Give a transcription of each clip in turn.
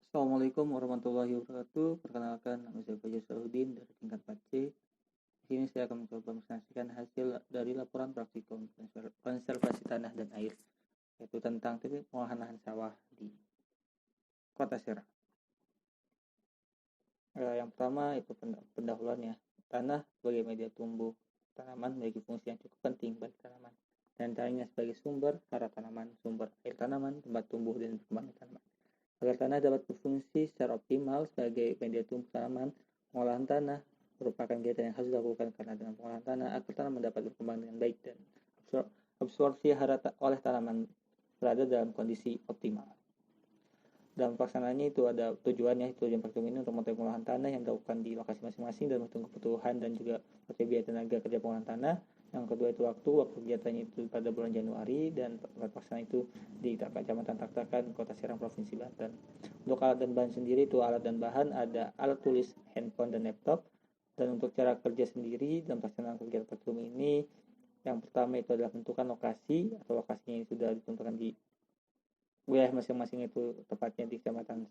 Assalamualaikum warahmatullahi wabarakatuh. Perkenalkan, nama saya Fajar Salahuddin dari tingkat 4C. Di sini saya akan mencoba menyaksikan hasil dari laporan praktikum konservasi tanah dan air, yaitu tentang teknik pengolahan lahan sawah di Kota Serang. Yang pertama itu pendahuluan ya. Tanah sebagai media tumbuh tanaman memiliki fungsi yang cukup penting bagi tanaman, dan tanahnya sebagai sumber hara tanaman, sumber air tanaman, tempat tumbuh dan perkembangan tanaman. Agar tanah dapat berfungsi secara optimal sebagai media tumbuh tanaman, pengolahan tanah merupakan kegiatan yang harus dilakukan karena dengan pengolahan tanah agar tanaman dapat berkembang dengan baik dan absorpsi hara oleh tanaman berada dalam kondisi optimal. Dalam pelaksanaannya itu ada tujuannya, tujuan praktikum ini untuk mengetahui pengolahan tanah yang dilakukan di lokasi masing-masing dan menghitung kebutuhan dan juga biaya tenaga kerja pengolahan tanah. Yang kedua itu waktu kegiatannya itu pada bulan Januari, dan pelaksanaan itu di Kecamatan Taktakan, Kota Serang, Provinsi Banten. Untuk alat dan bahan sendiri itu alat dan bahan ada alat tulis, handphone dan laptop. Dan untuk cara kerja sendiri dalam pelaksanaan kegiatan praktikum ini, yang pertama itu adalah menentukan lokasi atau lokasinya sudah ditentukan di wilayah masing-masing, itu tepatnya di Kecamatan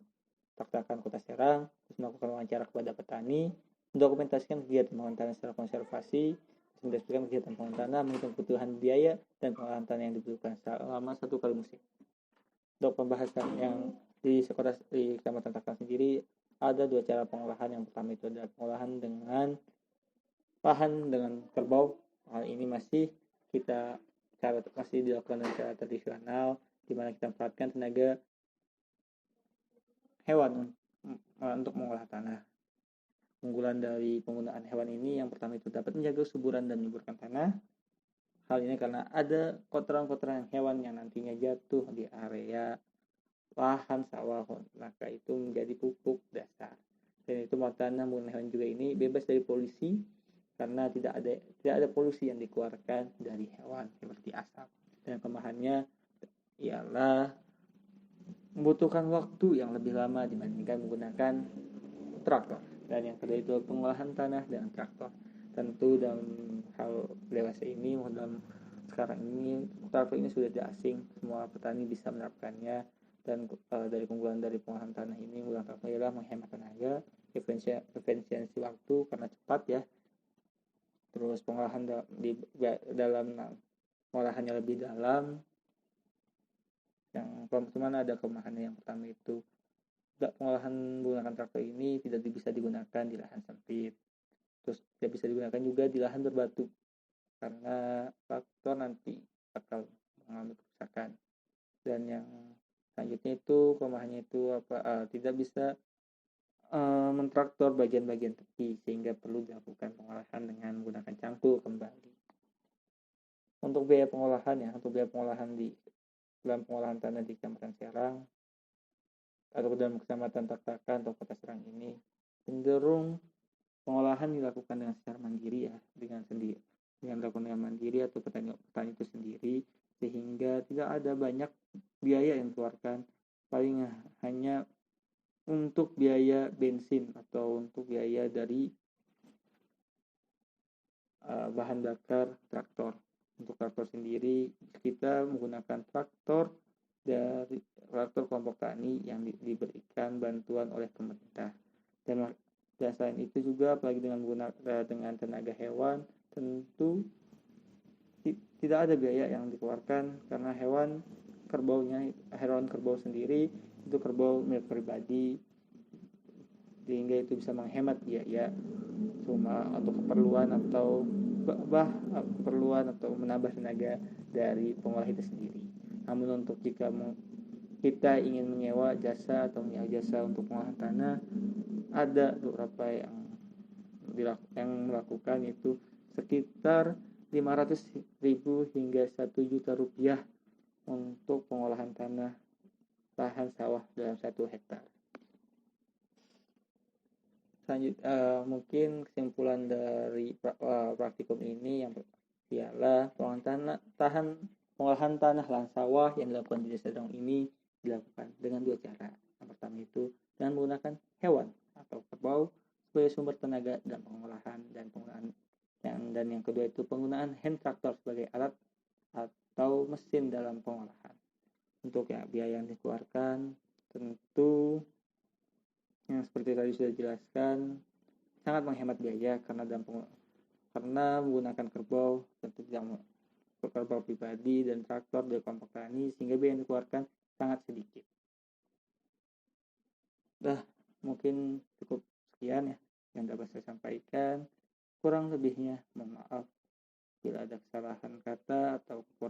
Taktakan, Kota Serang. Terus melakukan wawancara kepada petani, mendokumentasikan kegiatan pengolahan tanah secara konservasi, mendeskripsikan kegiatan pengolahan tanah, menghitung kebutuhan biaya dan pengolahan tanah yang dibutuhkan selama 1 kali musim. Untuk pembahasan yang di Kecamatan Taktakan sendiri, ada 2 cara pengolahan. Yang pertama itu adalah pengolahan dengan lahan dengan kerbau. Hal ini masih dilakukan dengan cara tradisional, di mana kita manfaatkan tenaga hewan untuk mengolah tanah. Keunggulan dari penggunaan hewan ini, yang pertama itu dapat menjaga kesuburan dan menyuburkan tanah. Hal ini karena ada kotoran-kotoran hewan yang nantinya jatuh di area lahan sawah, maka itu menjadi pupuk dasar. Dan itu tanah menggunakan hewan juga ini bebas dari polusi, karena tidak ada polusi yang dikeluarkan dari hewan seperti asap. Dan kelemahannya ialah membutuhkan waktu yang lebih lama dibandingkan menggunakan traktor. Dan yang kedua itu pengolahan tanah dengan traktor. Tentu dalam hal dewasa ini, dalam sekarang ini, traktor ini sudah tidak asing, semua petani bisa menerapkannya. Dan dari keunggulan dari pengolahan tanah ini, menggunakan traktor ialah menghemat tenaga, efisiensi waktu karena cepat ya. Terus pengolahan dalam pengolahannya lebih dalam. Yang cuman ada kelemahannya. Yang pertama itu pengolahan menggunakan traktor ini tidak bisa digunakan di lahan sempit. Terus tidak bisa digunakan juga di lahan berbatu, karena traktor nanti akan mengalami kerusakan. Dan yang selanjutnya itu kelemahannya itu tidak bisa mentraktor bagian-bagian tepi, sehingga perlu dilakukan pengolahan dengan menggunakan cangkul kembali. Untuk biaya pengolahan di dalam pengolahan tanah di Kecamatan Serang atau dalam Kecamatan Taktakan atau Kota Serang ini, cenderung pengolahan dilakukan dengan secara mandiri ya, dengan dilakukan dengan mandiri atau petani itu sendiri, sehingga tidak ada banyak biaya yang dikeluarkan, paling hanya untuk biaya bensin atau untuk biaya dari bahan bakar traktor. Untuk traktor sendiri kita menggunakan traktor dari traktor kelompok tani yang diberikan bantuan oleh pemerintah. Dan selain itu juga apalagi dengan tenaga hewan, tentu tidak ada biaya yang dikeluarkan, karena hewan kerbau sendiri itu kerbau milik pribadi, sehingga itu bisa menghemat biaya cuma untuk keperluan atau menambah tenaga dari pengolah itu sendiri. Namun untuk jika kita ingin menyewa jasa untuk pengolahan tanah, ada beberapa yang melakukan itu sekitar 500.000 hingga 1 juta rupiah untuk pengolahan tanah lahan sawah dalam 1 hektar. Mungkin kesimpulan dari praktikum ini yang ialah pengolahan tanah lahan sawah yang dilakukan di Desa Serang ini dilakukan dengan 2 cara. Yang pertama itu dengan menggunakan hewan atau kerbau sebagai sumber tenaga dan pengolahan, dan yang kedua itu penggunaan hand tractor sebagai alat atau mesin dalam pengolahan. Untuk biaya yang dikeluarkan tentu yang seperti tadi sudah dijelaskan sangat menghemat biaya karena menggunakan kerbau bentuk yang kerbau pribadi dan traktor dari kelompok tani, sehingga biaya yang dikeluarkan sangat sedikit. Mungkin cukup sekian ya yang dapat saya sampaikan. Kurang lebihnya mohon maaf bila ada kesalahan kata atau kekurangan